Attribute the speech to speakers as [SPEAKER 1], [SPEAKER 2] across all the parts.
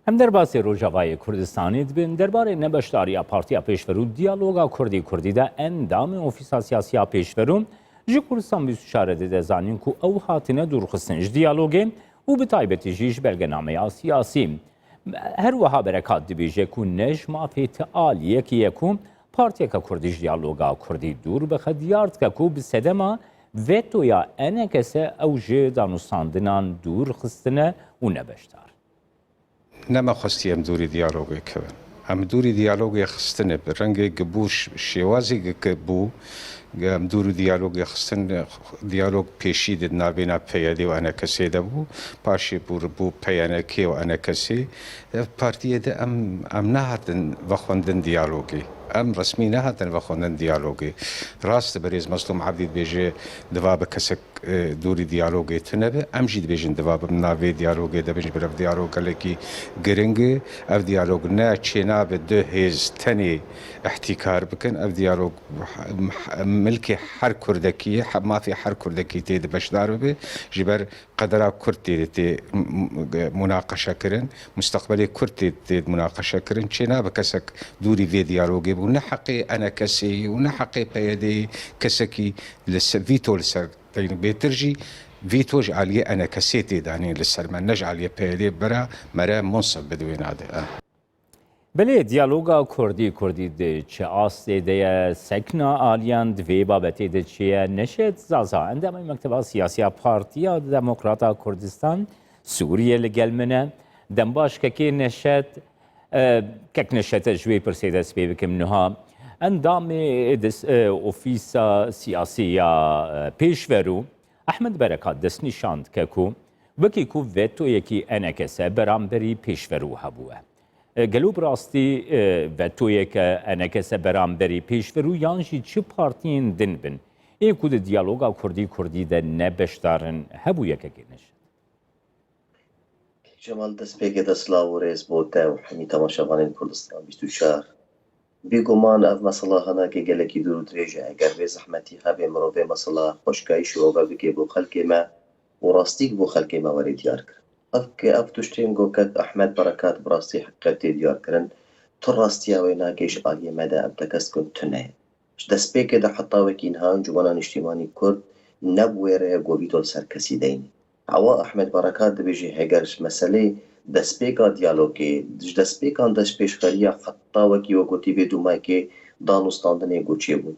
[SPEAKER 1] هم درباره روجاوای کردستانی دبن درباره نبشتاری پارتیا پیشورو دیالوگا کردی ده اندام اوفیسا سیاسی پیشورو جی کردستان 24 ده زانین کو او هاتنه درخستنج دیالوگه و به تایبتی جیش بلگنامه سیاسی هر وها برکات دبیجه کو نج مافی تعالیه که یکو پارتیا که کردیش دیالوگا کردی دور بخد دیارد که کو بسدما ویتو یا انکسه او جه دانوستاندنان دور خستنه و نبشتار
[SPEAKER 2] نما خستی ام دوری دیالوگی کن. ام دوری دیالوگی خستنه به رنگ گبوش شوازی گبو ام دوری دیالوگی خستن دیالوگ پیشید نابینا پیادی و انا کسی دبو پاشی بو پیانه کی و انا کسی پارتیه ده ام نهاتن وخوندن دیالوگی ام رسمی نهاتن وخوندن دیالوگی راست بریز مظلوم عبدی بیجه دواب کسک دوری دیالوگی تنبه ام جید بیجن دواب ناوی دیالوگی ده بیج برف دیالوگ لکی گرنگی اف دیالوگ نه چینا به ده هیز تنی احتکار بکن اف دیالوگ ملکی هر کردکی ما فی هر کردکی تید بشدار به جبر قدرا کرد تید مناقشه کرن مستقبلی کرد تید مناقشه کرن چینا به کسک دوری وی دیالوگی و نه حقی انا کسی و نه حقی پیادی کسکی فيتو لسر بيترجي فيتوج عليه انا كسيتي داني لسر ما نجعل يبيلي برا مرا منصب بدوين هذا
[SPEAKER 1] بله دیالوگا کردی ده چه آسته ده سکنا آلیان دوی بابتی ده چیه نشد زازا اندامای مکتبا سیاسی پارتیا دموکراتا کردستان سوریه لگل منه دنباش که نشد کک نشد جوی پرسیده سپی بکم نها اندام اوفیسا سیاسی پیشورو احمد برکات دست نشاند که کو بکی کو ویتو یکی انکسه برامبری پیشورو هبوه گلوب راستی ویتو که انکسه برامبری پیشورو یانجی چه پارتین دن بن این کود دیالوگا کردی ده نبشتارن هبوه که گنش
[SPEAKER 3] جمال دست پیگه دست لاوریز بوده و همی تماشاوان کردستان 24 بیگمان اف مسئله هنگه که گلکی درود ریجه اگر به زحمتی هبه مروه مسئله خوشکایی شروع بگه بو خلق ما و راستیک بو خلق ما وری دیار کرن اف تشتیم گو کد احمد برکات براستی حقیقتی دیار کرن تو راستی اوی ناکیش آلیه مده اب تکست کن تنه دست پیگه ده حتی وکین هان جوانان اجتماعی کرد نبویره گویدول سر کسی دین عوا احمد برکات بيجي هيجرش مسألة دسبيكا ديالوجي دسبيكا دش بيشخريا حتى وكي وقتي بدو مايكي دانو ستاندني قو تشيبون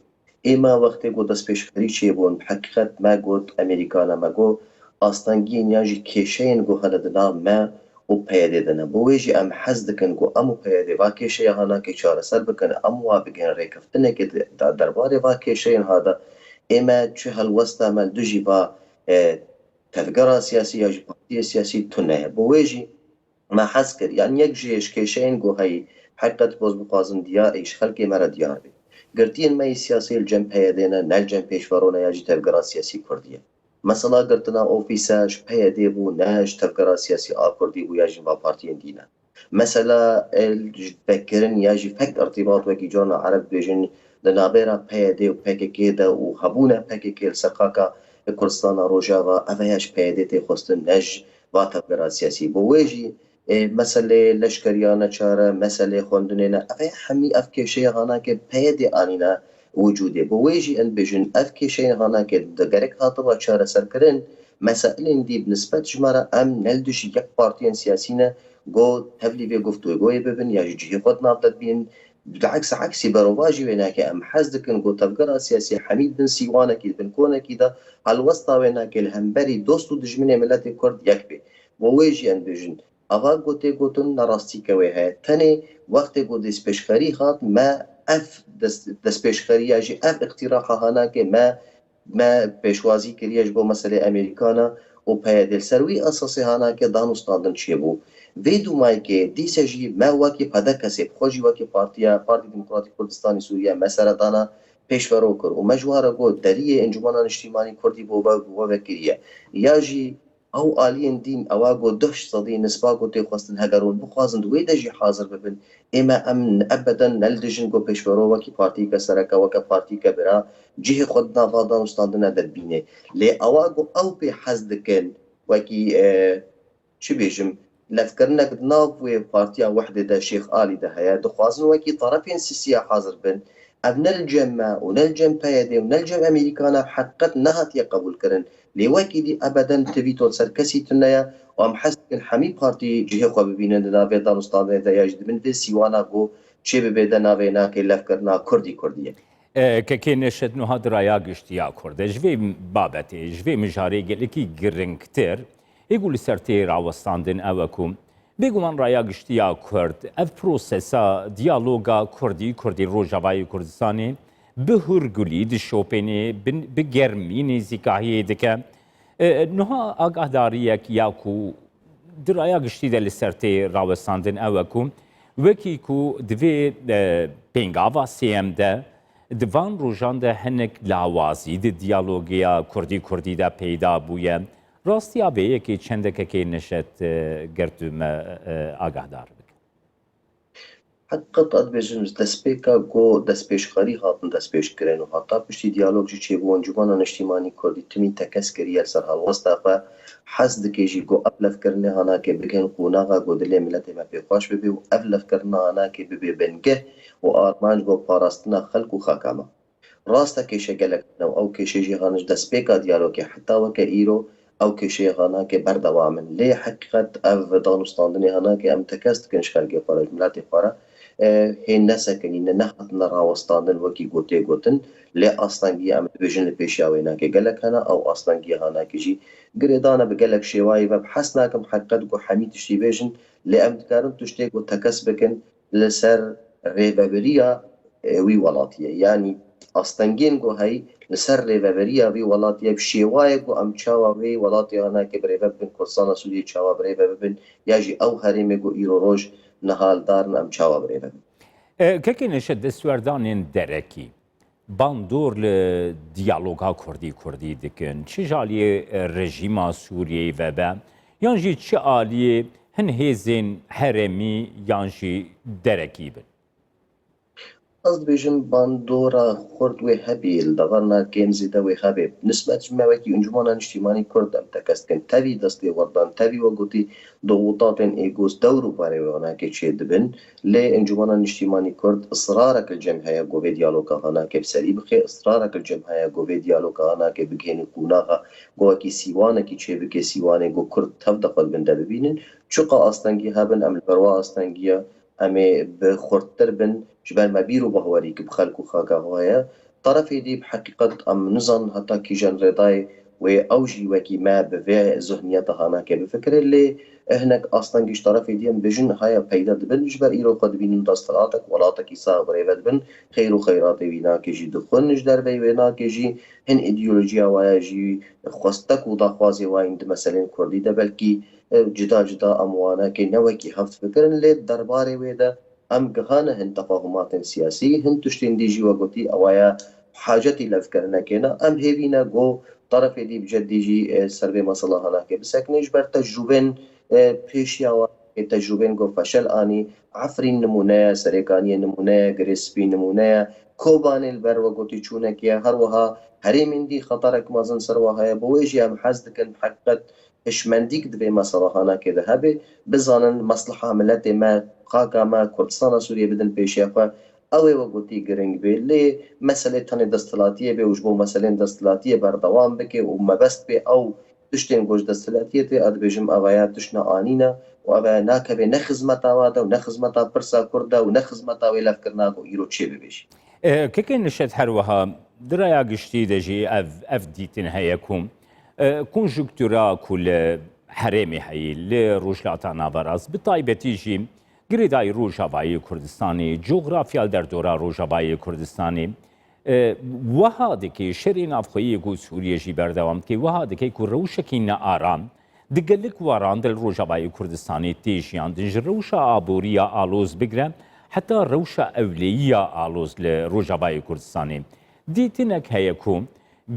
[SPEAKER 3] إما وقت قو دس بيشخري تشيبون بحقيقة ما قد أمريكانا ما قو أستانجين ياجي كيشين قو هلدنا ما و بيادي دنا بويجي أم حزدكن قو أمو بيادي واكيشي هانا كي چار سر بكن أمو بگن ريكفتنه كي درباري واكيشين هذا إما چه هالوستا من دوجي با تفكر سياسي يا بارتي سياسي تنه بويجي ما حسكر يعني يك جيش كيشين جو هي حقيقة بوز بقازم ديا ايش خلقي مرا ديار بي قرتين ما سياسي الجنب هيدينا نال جنب بيشورونا ياجي تفكر سياسي كردية مثلا قرتنا اوفيساش بيدي بو ناج تفكر سياسي كردي بو ياجي با بارتي دينا مثلا الفكرن ياجي فك ارتباط وكي جونا عرب بيجن لنابيرا بيدي و بيكيدا و هبونا بيكيل سرقاكا کردستان روجاوا اویش پیدتی خواستن نج و تفکر سیاسی بویجی مسئله لشکریانه چاره مسئله خوندنینا اوی همی افکیشه هانا که پیدی آنینا وجوده بویجی ان بجن افکیشه هانا که دگرک هاتوا چاره سر کرن مسائل دی بنسبت جمره ام نلدش یک پارتین سیاسی نه گو تبلیغ گفتگوی ببین یا جهی خود نابد بین بالعكس عكسي برواجي ويناك ام حزدكن قو تفكر سياسي حميد بن سيوانا كي بن كونا كده على الوسطى ويناك الهمبري دوستو دجمني ملاتي كرد يكبي وويجي ان بيجن اغا قوتي قوتن نراستي كويها تاني وقت قو ديس بشخري خاط ما اف دس بشخري يجي اف اقتراحها هناك ما بيشوازي كرياج بو مسألة امريكانا و بيادل سروي اساسي هناك دانوستاندن چيبو ویدو مایکه دیسجی ما وکی پدا کسی خوشی وکی پارتی دموکراتیک کردستانی سوریه مسئله دانا پیشورو کر و مجواره گو دلیه انجمنان اجتماعی کردی بو وکریه یاجی او آلین دین اوا گو دش صدی نسبا گو تی خواستن هگرون بخوازن ویدجی حاضر ببن اما امن ابدا نلدجن گو پیشورو وکی پارتی که سرکا وکی پارتی که برا جه خود نافادان استاندن دبینه لی اوا گو او پی حزدکن وکی چی بیجم لفكرنك ناف بارتيا وحده دا شيخ آلي دا هيا دخوازن وكي طرفين سياسية حاضر بن ابن الجمع ونلجم بايدي ونلجم امريكانا حقت نهات قبول كرن لوكي دي ابدا تبيتو سركسي تنيا وام حسن حمي بارتي جهه خو ببینن ناوی دانستان دا یجد من في سیوانا گو چه ببیده ناوی ناکه لفکرنا کردیه
[SPEAKER 1] که نشد نها دریا گشتیا کرده جوی بابتی جوی مجاری گلکی گرنگتر يقول سرتي راوستاندن اوكم بيقول من رايا گشتیا کرد اف پروسسا دیالوگا کردی روجاوای کردستانی بهرگلی دشوپنی بگرمینی زیکاهی دکه نها آگاه داریک یاکو دریا گشتی دل سرتي راوستاندن اوكم وکی کو دوی پنگاوا سیم ده دوان روجان ده هنک لاوازی ده دیالوگیا کردی ده پیدا بویه راستی آبیه که چندکه که نشد گردوم آگاه دار بک
[SPEAKER 3] حقیقت ادبیجن دسپیکا گو دسپیشخاری هاتن دسپیش کرن و حتی پشتی دیالوگ جی چه بو انجمن اجتماعی کردی تمی تکس کریه سر هالوستا خو حس دکیجی گو ابلف کرنه هانا که بگن قوناغا گو دلی ملت ما پیخواش ببی و ابلف کرنه هانا که ببی بنگه و آرمانج گو پاراستنا خلق و خاکاما راستا کشه گلک نو او کشه جی هانش دسپیکا دیالوگی حتی وکه ایرو او کشه هانا که بردوامن لی حقیقت او دانستاندنی هانا که ام تکست کنش خلقی خارج ملت خارج هین نسکنین نهات نراوستاندن وکی گوته گوتن لی آستانگی ام بجن پیشاوینا که گلک هنا او آستانگی هانا که جی گریدانا بگلک شوایی و بحث ناکم حقیقت گو حمید تشتی بیجن لی ام دکارن تشتی گو تکس بکن لسر ریبابریا وی ولاتیه یعنی آستانگین گو هی لسر ریبابریا وی ولاتیه بشیوای گو ام چاوا وی ولاتی هانا که بریباب بن کرسانا سوری چاوا بریباب بن یاجی او هریم گو ایرو روش نهال دارن ام چاوا بریبن
[SPEAKER 1] که نشد دستوردان درکی باندور لدیالوگا کردی دکن چه جالی رژیم سوریه و با یانجی چه آلی هن هزین حرمی یانجی درکی بن
[SPEAKER 3] از بیشم باندورا خورد و هبیل دغنا کنزی دوی هبیب نسبت جمعیتی انجمن اجتماعی کردم تکست کن تبی دستی وردان تبی و گویی ضغوطات ایگوز دورو برای آنها که چید بن لی انجمن اجتماعی کرد اصرارک الجمعیه گوی دیالوگا هانا که بسری بخی اصرارک الجمعیه گوی دیالوگا هانا که بگین قوناغا گوی کی سیوانه کی چه بکی سیوانه گو کرد تفد خود بنده ببینن چقا آستانگی هبن ام البروا آستانگیه امی بخورتر بن جبال ما بيرو بهوري بخلق وخاقا هوايا طرفي دي بحقيقة ام نظن حتى كي جن رضاي واوجي وكي ما بفي ذهنيتها هناك بفكر اللي هناك اصلا جيش طرفي دي بجن هاي بيدا دبن جبال ايرو قد بين دستلاتك ولاتك يساق بريبت بن خير وخيرات وينا كيجي دخل نجدر بي وينا كيجي هن ايديولوجيا وياجي خواستك وضاخوازي وايند مثلا كردي ده بلكي جدا اموانا كي نوكي هفت فكرن اللي درباري ويدا ام گهانه هن تفاهمات سیاسی هن تشتین دیجی و گوتی اوایا حاجتی لفکرنا کنا ام هیوینا گو طرف دی بجدیجی سربی مسئله هنا که بسکنیش بر تجربن پیشیا و تجربن گو فشل آنی عفرین نمونه سرکانی نمونه گریسپی نمونه کوبان البر و گوتی چونه که هر وها هری من دی خطرک مازن سر وها بویجی ام حزد کن حقیقت هشمندیک دبی مسئله هنا که ذهبی بزانن مصلحه ملت ما خاکا ما کردستان سوریه بدن پیشیا خو اوی و گوتی گرنگ بی لی مسئله تن دستلاتیه بی وجبو مسئله دستلاتیه بردوام بکه و مبست بی او تشتین گوش دستلاتیه تی اد بیجم اویا تشنا آنینا و اویا ناکبه نخزمتا وادا و نخزمتا پرسا کرده و نخزمتا ویلف کرناکو ایرو چه ببیش
[SPEAKER 1] که نشد هر وها دریا گشتی دجی اف دیتن هیکم کنجکتورا کل حرمی هی لروجلاتا نابراز بطایبتی جی گریدای روجاوای کردستانی جغرافیال در دورا روجاوای کردستانی وها دکی شرین افخویی گو سوریه جی بردوام که وها دکی که روشکی نآرام دگلک واران دل روجاوای کردستانی تیجیان دنج روشا آبوریا آلوز بگرم حتی روشا اولییا آلوز لروجاوای کردستانی دیتنک هیکم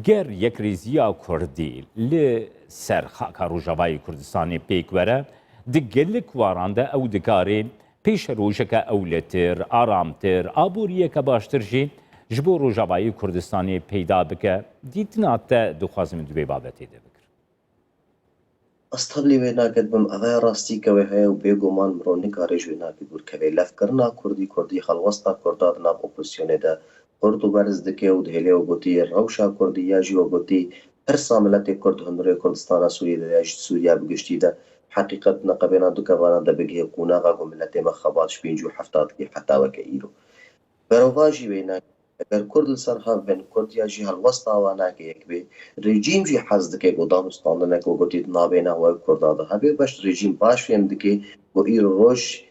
[SPEAKER 1] گر یک ریزیا کردی لسر خاکا روجاوای کردستانی پیک وره دگلک وارانده او دکاری پیش روژه که اولتر، آرامتر، آبوریه که باشتر جی جبو روجاوای کردستانی پیدا بکه دیتنا تا دخوازم دوی بابتی ده بکر
[SPEAKER 3] استبلی وی ناکد بم اوه راستی که وی های و بیگمان مرو نکارش وی ناکد بور که وی لف کرنا کردی خلوستا کرداد ناب اپوزیسیونه ده کرد و برز دکه و دهلی و گوتی روشا کردی یاجی و گوتی ارسا ملت کرد هنوری کردستان سوریه ده یاجی سوریا بگشتی ده حقیقت نقبینا دو کوانا ده بگه قوناغا و ملت مخباتش بینجو حفتاد که حتی وکه ایرو برواجی وی ناکد اگر کرد سر ها بین کرد یا جی هلوستا و ناکه یک بی رژیم جی حز دکه گو دانستاندنه که گوتید نابینا و کردا ده هبی باش رژیم باش فیم دکه گو ایر روش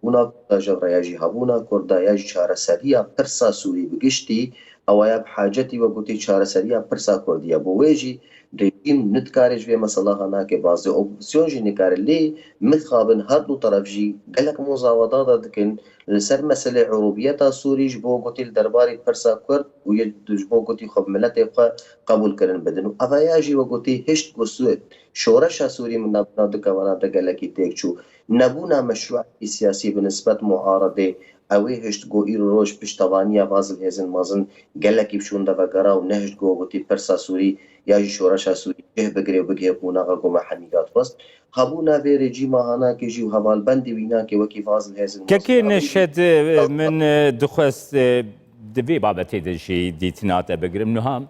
[SPEAKER 3] اونا جبر یا جی هبونا کردا یا جی چاره سریا پرسا سوری بگشتی او یا بحاجتی و گوتی چاره سریا پرسا کردیا بو ویجی رژیم نتکارش وی مثلا هنا که باز اپوزیسیون جی نکار لی مخابن هر دو طرف جی گلک مزاودات دکن لسر مسئله عروبیت سوریش بو گوتی درباری پرسا کرد و یه بو گوتی خب ملت قبول کردن بدن و اوایاجی و گوتی هشت گسوت شورش سوری من نبنا دکوانا دگلکی تکچو نبونا مشروع سیاسی بنسبت معارضه اوی هشت گو ایرو روش پشتوانی بازل هزن مازن گلکی بشونده و گرا و نهشت گو گوتی پرسا سوری یا شورش سوری که بگری و بگه قوناغا گو محمیدات فست هبونا في رجيم هانا كيجي وهبال بندي وينا كي وكي فازل هزن
[SPEAKER 1] كي نشد من دخست دبي بابتي دشي ديتنات بقرم نهام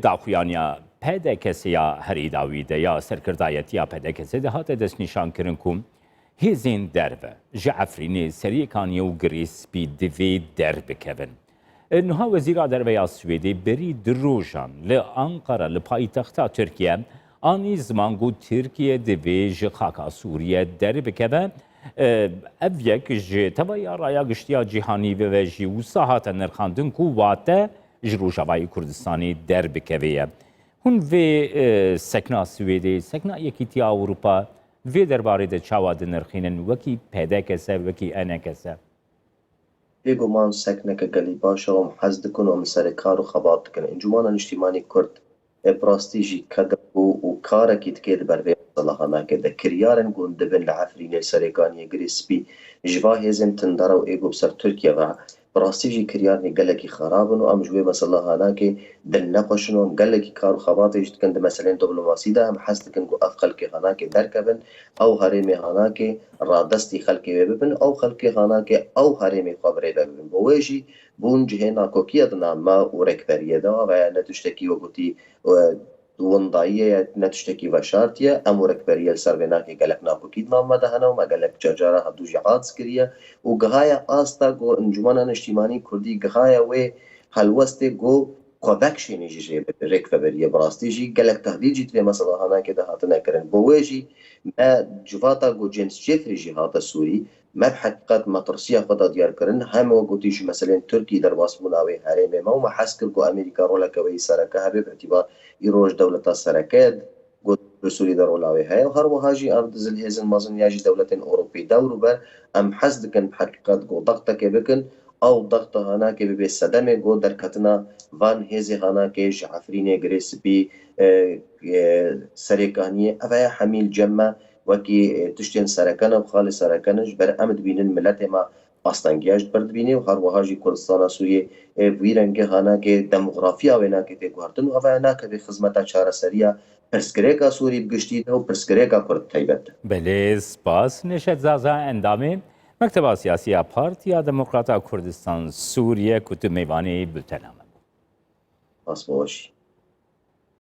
[SPEAKER 1] داخویانیا پیدا کسی یا هری داویده یا سرکردایتی یا پیدا کسی ده هات دست نشان کرن کم هزین دربه جعفرینی سریکانی و گریس بی دوی دربه کبن نها وزیر دربه یا سویدی بری دروژان لأنقره لپایتختا ترکیه آنی زمان گو ترکیه دوی جخاکا سوریه دربه کبن اف یک جه تبایا رایا گشتیا جهانی و جی و ساحات نرخاندن کو واته جروجاوای کردستانی در بکویه هون وی سکنا سویدی سکنا یکیتی اوروپا وی درباره ده چاواد نرخینن وکی پیدا کسه وکی انه کسه
[SPEAKER 3] بيجو مان سكنة كقلي باشا ومحز دكن ومسار كار وخبات دكن انجمانا اجتماعي كرد براستيجي كدبو وكارا كيت كيد بربي صلاحنا كده كريارن قون دبن لعفرين سريقانية جريسبي جوا هزن تندرا وإيجو بسر تركيا و براستيجي كريارني قلقي خرابن وام جوي مثلا هناك دل نقشن وام قلقي كارو خبات يجتكن ده مثلا دبلوماسي ده هم حس دكن قو أفقل كي هناك دركبن أو هرمي هناك رادستي خلقي ببن أو خلقي هناك أو هرمي خبري ببن بويجي بون جهنا كوكيادنا ما وركبريه دا و نتشتكي وقتي وندائية نتشتكي وشارتية أمو ركبريه السربناكي قلق ناكوكيد ما مدهنا وما قلق جاجارة هدو جعاد سكرية وقهايا آستا قو انجمانا نجتماعي كردي قهايا و هلوستي قو قوبكشي نجي ركبريه براستيجي قلق تهديد جيت في مثلا هنا كده هاتنا كرن بويجي ما جفاتا قو جنس جيفري جهات السوري ما بحقيقة ما ترسيا خدا ديار كرن هم وقتيش مثلا تركي درباس مناوي هرمي ما وما حسكر قو أمريكا رولا كوي سركة هبه باعتبار يروج دولة السركات قد رسولي درولاوي هاي وهر وهاجي أرض زلهزن مازن ياجي دولة أوروبي دورو بر أم حسدكن بحقيقة قو ضغطة بكن أو ضغطة هناك ببي السدامي قو دركتنا فان هزي هناك جعفريني جريس بي سريكانية أفايا حميل جمع وكي تشتين سركانه وخالي سركانش بر أمد بين الملت ما باستانگیاش برد بینی و هر وهاجی کردستان سوریه ویرنگه هانا که دموغرافیا وینا که تگوهردن و اوه که به خدمت چاره سریا پرسکریکا سوری بگشتید و پرسکریکا کرد تایبت.
[SPEAKER 1] بله سپاس نشد زازا اندامه مکتب سیاسی پارتیا دموکراتا کردستان سوریه کتب میوانی بلتنامه.
[SPEAKER 3] باش باشی.